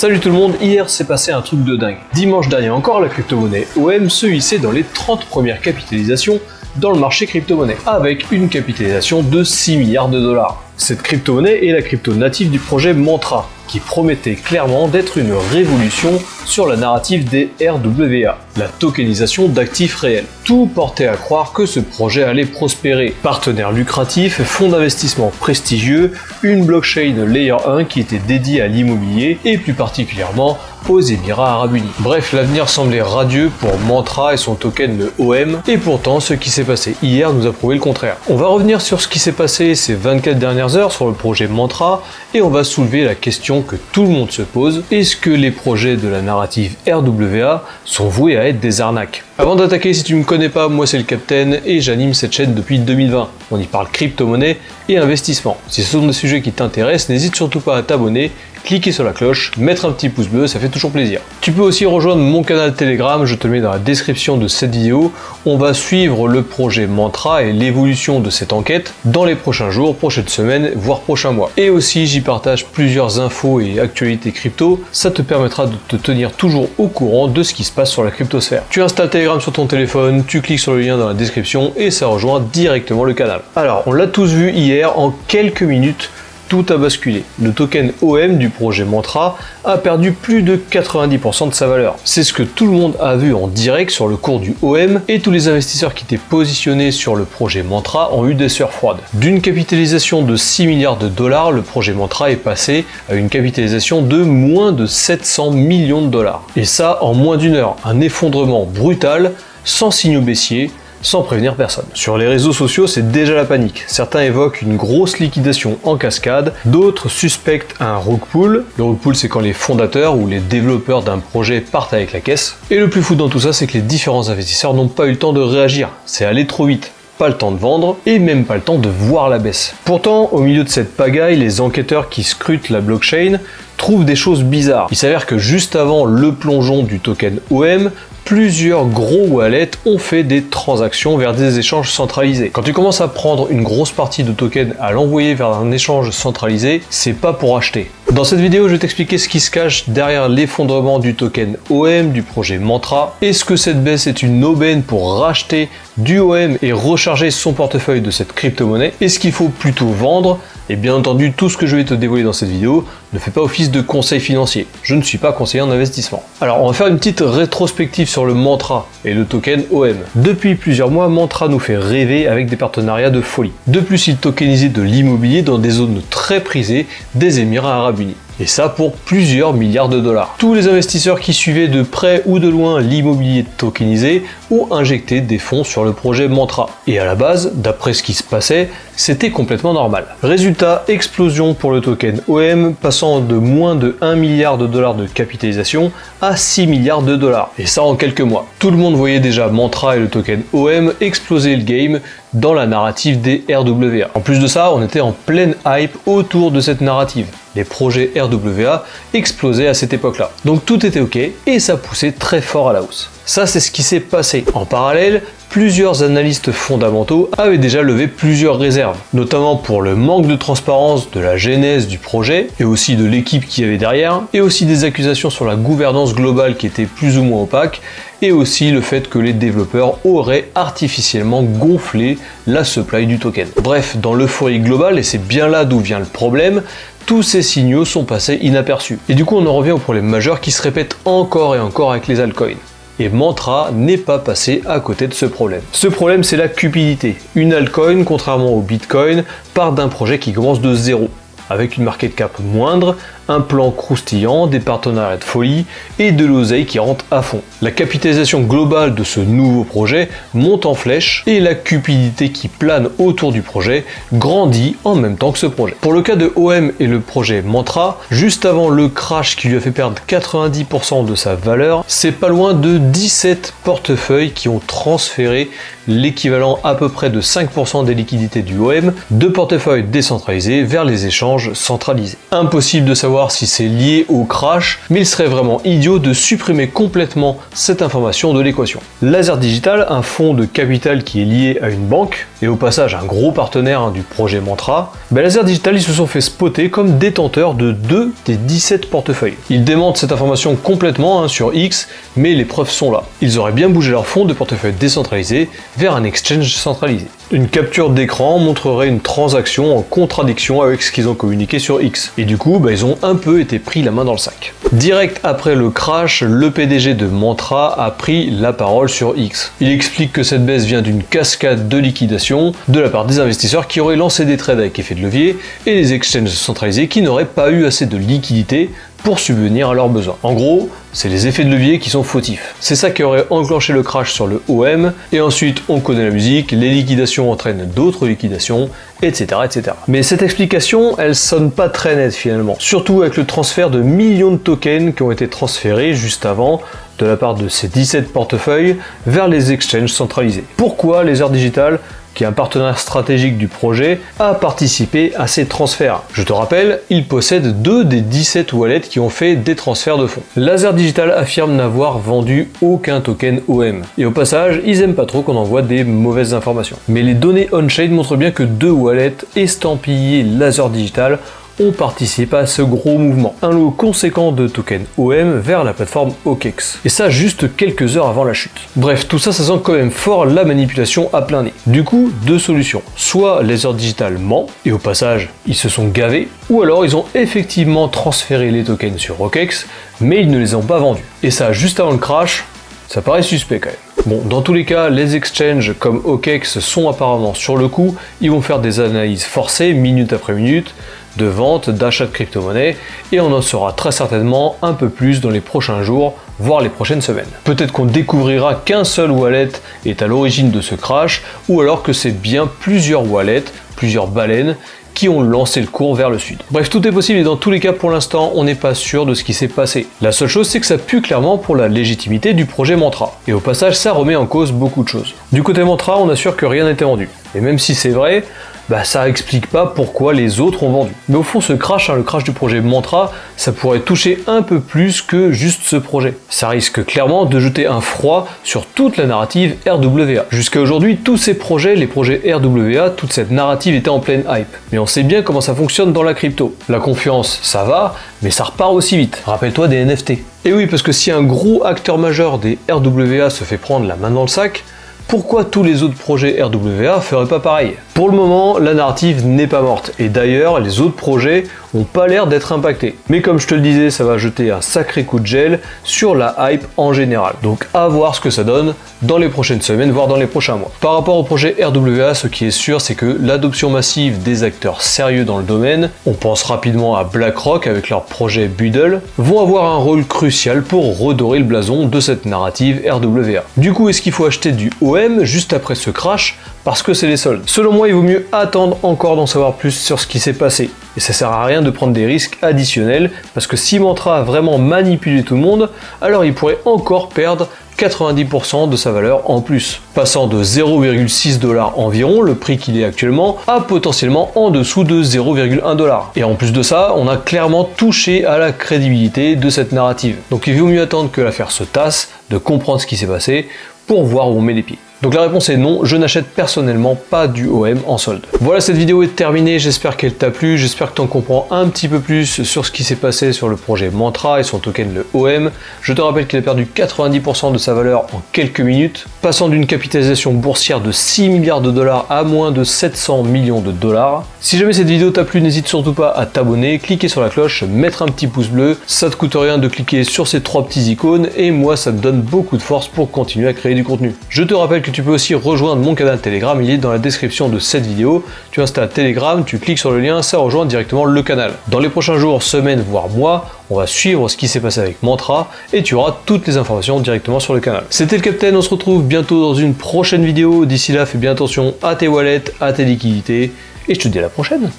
Salut tout le monde, hier s'est passé un truc de dingue. Dimanche dernier encore, la crypto-monnaie OM se hissait dans les 30 premières capitalisations dans le marché crypto-monnaie, avec une capitalisation de 6 milliards de dollars. Cette crypto-monnaie est la crypto native du projet Mantra, qui promettait clairement d'être une révolution sur la narrative des RWA, la tokenisation d'actifs réels. Tout portait à croire que ce projet allait prospérer. Partenaires lucratifs, fonds d'investissement prestigieux, une blockchain Layer 1 qui était dédiée à l'immobilier et plus particulièrement aux Émirats Arabes Unis. Bref, l'avenir semblait radieux pour Mantra et son token le OM, et pourtant ce qui s'est passé hier nous a prouvé le contraire. On va revenir sur ce qui s'est passé ces 24 dernières heures sur le projet Mantra, et on va soulever la question que tout le monde se pose: est-ce que les projets de la narrative RWA sont voués à être des arnaques? Avant d'attaquer, si tu ne me connais pas, moi c'est le Captain et j'anime cette chaîne depuis 2020. On y parle crypto-monnaie et investissement. Si ce sont des sujets qui t'intéressent, n'hésite surtout pas à t'abonner, cliquer sur la cloche, mettre un petit pouce bleu, ça fait toujours plaisir. Tu peux aussi rejoindre mon canal Telegram, je te le mets dans la description de cette vidéo. On va suivre le projet Mantra et l'évolution de cette enquête dans les prochains jours, prochaines semaines, voire prochains mois. Et aussi, j'y partage plusieurs infos et actualités crypto, ça te permettra de te tenir toujours au courant de ce qui se passe sur la cryptosphère. Tu installes Telegram sur ton téléphone, tu cliques sur le lien dans la description et ça rejoint directement le canal. Alors, on l'a tous vu hier, en quelques minutes, tout a basculé. Le token OM du projet Mantra a perdu plus de 90% de sa valeur. C'est ce que tout le monde a vu en direct sur le cours du OM, et tous les investisseurs qui étaient positionnés sur le projet Mantra ont eu des sueurs froides. D'une capitalisation de 6 milliards de dollars, le projet Mantra est passé à une capitalisation de moins de 700 millions de dollars. Et ça en moins d'une heure. Un effondrement brutal, sans signaux baissiers, sans prévenir personne. Sur les réseaux sociaux, c'est déjà la panique. Certains évoquent une grosse liquidation en cascade, d'autres suspectent un rug pull. Le rug pull, c'est quand les fondateurs ou les développeurs d'un projet partent avec la caisse. Et le plus fou dans tout ça, c'est que les différents investisseurs n'ont pas eu le temps de réagir. C'est allé trop vite. Pas le temps de vendre et même pas le temps de voir la baisse. Pourtant, au milieu de cette pagaille, les enquêteurs qui scrutent la blockchain trouvent des choses bizarres. Il s'avère que juste avant le plongeon du token OM, plusieurs gros wallets ont fait des transactions vers des échanges centralisés. Quand tu commences à prendre une grosse partie de token à l'envoyer vers un échange centralisé, c'est pas pour acheter. Dans cette vidéo, je vais t'expliquer ce qui se cache derrière l'effondrement du token OM du projet Mantra. Est-ce que cette baisse est une aubaine pour racheter du OM et recharger son portefeuille de cette crypto-monnaie? Est-ce qu'il faut plutôt vendre? Et bien entendu, tout ce que je vais te dévoiler dans cette vidéo ne fait pas office de conseil financier. Je ne suis pas conseiller en investissement. Alors, on va faire une petite rétrospective sur le Mantra et le token OM. Depuis plusieurs mois, Mantra nous fait rêver avec des partenariats de folie. De plus, il tokenisait de l'immobilier dans des zones très prisées des Émirats Arabes Unis. Et ça pour plusieurs milliards de dollars. Tous les investisseurs qui suivaient de près ou de loin l'immobilier tokenisé ont injecté des fonds sur le projet Mantra. Et à la base, d'après ce qui se passait, c'était complètement normal. Résultat, explosion pour le token OM, passant de moins de 1 milliard de dollars de capitalisation à 6 milliards de dollars. Et ça en quelques mois. Tout le monde voyait déjà Mantra et le token OM exploser le game dans la narrative des RWA. En plus de ça, on était en pleine hype autour de cette narrative. Les projets RWA explosaient à cette époque-là. Donc tout était ok et ça poussait très fort à la hausse. Ça, c'est ce qui s'est passé. En parallèle, plusieurs analystes fondamentaux avaient déjà levé plusieurs réserves, notamment pour le manque de transparence de la genèse du projet et aussi de l'équipe qui y avait derrière, et aussi des accusations sur la gouvernance globale qui était plus ou moins opaque, et aussi le fait que les développeurs auraient artificiellement gonflé la supply du token. Bref, dans l'euphorie globale, et c'est bien là d'où vient le problème, tous ces signaux sont passés inaperçus. Et du coup, on en revient au problème majeur qui se répète encore et encore avec les altcoins. Et Mantra n'est pas passé à côté de ce problème. Ce problème, c'est la cupidité. Une altcoin, contrairement au Bitcoin, part d'un projet qui commence de zéro, avec une market cap moindre, un plan croustillant, des partenariats de folie et de l'oseille qui rentre à fond. La capitalisation globale de ce nouveau projet monte en flèche et la cupidité qui plane autour du projet grandit en même temps que ce projet. Pour le cas de OM et le projet Mantra, juste avant le crash qui lui a fait perdre 90% de sa valeur, c'est pas loin de 17 portefeuilles qui ont transféré l'équivalent à peu près de 5% des liquidités du OM de portefeuilles décentralisés vers les échanges centralisés. Impossible de savoir savoir si c'est lié au crash, mais il serait vraiment idiot de supprimer complètement cette information de l'équation. Laser Digital, un fonds de capital qui est lié à une banque, et au passage un gros partenaire du projet Mantra, Laser Digital ils se sont fait spotter comme détenteurs de 2 des 17 portefeuilles. Ils démentent cette information complètement sur X, mais les preuves sont là. Ils auraient bien bougé leur fonds de portefeuille décentralisé vers un exchange centralisé. Une capture d'écran montrerait une transaction en contradiction avec ce qu'ils ont communiqué sur X. Et du coup, ils ont un peu été pris la main dans le sac. Direct après le crash, le PDG de Mantra a pris la parole sur X. Il explique que cette baisse vient d'une cascade de liquidation de la part des investisseurs qui auraient lancé des trades avec effet de levier et les exchanges centralisés qui n'auraient pas eu assez de liquidité pour subvenir à leurs besoins. En gros, c'est les effets de levier qui sont fautifs. C'est ça qui aurait enclenché le crash sur le OM, et ensuite on connaît la musique, les liquidations entraînent d'autres liquidations, etc., etc. Mais cette explication, elle sonne pas très nette finalement, surtout avec le transfert de millions de tokens qui ont été transférés juste avant de la part de ces 17 portefeuilles vers les exchanges centralisés. Pourquoi Laser Digital, qui est un partenaire stratégique du projet, a participé à ces transferts? Je te rappelle, il possède 2 des 17 wallets qui ont fait des transferts de fonds. Laser Digital affirme n'avoir vendu aucun token OM. Et au passage, ils aiment pas trop qu'on envoie des mauvaises informations. Mais les données on-chain montrent bien que 2 wallets estampillés Laser Digital ont participé à ce gros mouvement. Un lot conséquent de tokens OM vers la plateforme OKEx. Et ça juste quelques heures avant la chute. Bref, tout ça sent quand même fort la manipulation à plein nez. Du coup, 2 solutions. Soit Laser Digital ment, et au passage, ils se sont gavés, ou alors ils ont effectivement transféré les tokens sur OKEx, mais ils ne les ont pas vendus. Et ça, juste avant le crash, ça paraît suspect quand même. Bon, dans tous les cas, les exchanges comme OKEx sont apparemment sur le coup, ils vont faire des analyses forcées, minute après minute, de vente, d'achat de crypto-monnaie, et on en saura très certainement un peu plus dans les prochains jours, voire les prochaines semaines. Peut-être qu'on découvrira qu'un seul wallet est à l'origine de ce crash, ou alors que c'est bien plusieurs wallets, plusieurs baleines, qui ont lancé le cours vers le sud. Bref, tout est possible et dans tous les cas, pour l'instant, on n'est pas sûr de ce qui s'est passé. La seule chose, c'est que ça pue clairement pour la légitimité du projet Mantra. Et au passage, ça remet en cause beaucoup de choses. Du côté Mantra, on assure que rien n'a été vendu. Et même si c'est vrai, ça explique pas pourquoi les autres ont vendu. Mais au fond, ce crash, le crash du projet Mantra, ça pourrait toucher un peu plus que juste ce projet. Ça risque clairement de jeter un froid sur toute la narrative RWA. Jusqu'à aujourd'hui, tous ces projets, les projets RWA, toute cette narrative était en pleine hype. Mais on sait bien comment ça fonctionne dans la crypto. La confiance, ça va, mais ça repart aussi vite. Rappelle-toi des NFT. Et oui, parce que si un gros acteur majeur des RWA se fait prendre la main dans le sac, pourquoi tous les autres projets RWA feraient pas pareil? Pour le moment, la narrative n'est pas morte, et d'ailleurs, les autres projets ont pas l'air d'être impactés. Mais comme je te le disais, ça va jeter un sacré coup de gel sur la hype en général. Donc à voir ce que ça donne dans les prochaines semaines, voire dans les prochains mois. Par rapport au projet RWA, ce qui est sûr, c'est que l'adoption massive des acteurs sérieux dans le domaine, on pense rapidement à BlackRock avec leur projet Buddle, vont avoir un rôle crucial pour redorer le blason de cette narrative RWA. Du coup, est-ce qu'il faut acheter du OM juste après ce crash parce que c'est les soldes? Selon moi, il vaut mieux attendre encore d'en savoir plus sur ce qui s'est passé. Et ça sert à rien de prendre des risques additionnels, parce que si Mantra a vraiment manipulé tout le monde, alors il pourrait encore perdre 90% de sa valeur en plus, passant de 0,6$ environ, le prix qu'il est actuellement, à potentiellement en dessous de 0,1$. Et en plus de ça, on a clairement touché à la crédibilité de cette narrative. Donc il vaut mieux attendre que l'affaire se tasse, de comprendre ce qui s'est passé, pour voir où on met les pieds. Donc la réponse est non, je n'achète personnellement pas du OM en solde. Voilà, cette vidéo est terminée, j'espère qu'elle t'a plu, j'espère que tu en comprends un petit peu plus sur ce qui s'est passé sur le projet Mantra et son token le OM. Je te rappelle qu'il a perdu 90% de sa valeur en quelques minutes, passant d'une capitalisation boursière de 6 milliards de dollars à moins de 700 millions de dollars. Si jamais cette vidéo t'a plu, n'hésite surtout pas à t'abonner, cliquer sur la cloche, mettre un petit pouce bleu, ça te coûte rien de cliquer sur ces 3 petits icônes et moi ça me donne beaucoup de force pour continuer à créer du contenu. Je te rappelle que tu peux aussi rejoindre mon canal Telegram, il est dans la description de cette vidéo. Tu installes Telegram, tu cliques sur le lien, ça rejoint directement le canal. Dans les prochains jours, semaines, voire mois, on va suivre ce qui s'est passé avec Mantra et tu auras toutes les informations directement sur le canal. C'était le Captain, on se retrouve bientôt dans une prochaine vidéo. D'ici là, fais bien attention à tes wallets, à tes liquidités et je te dis à la prochaine.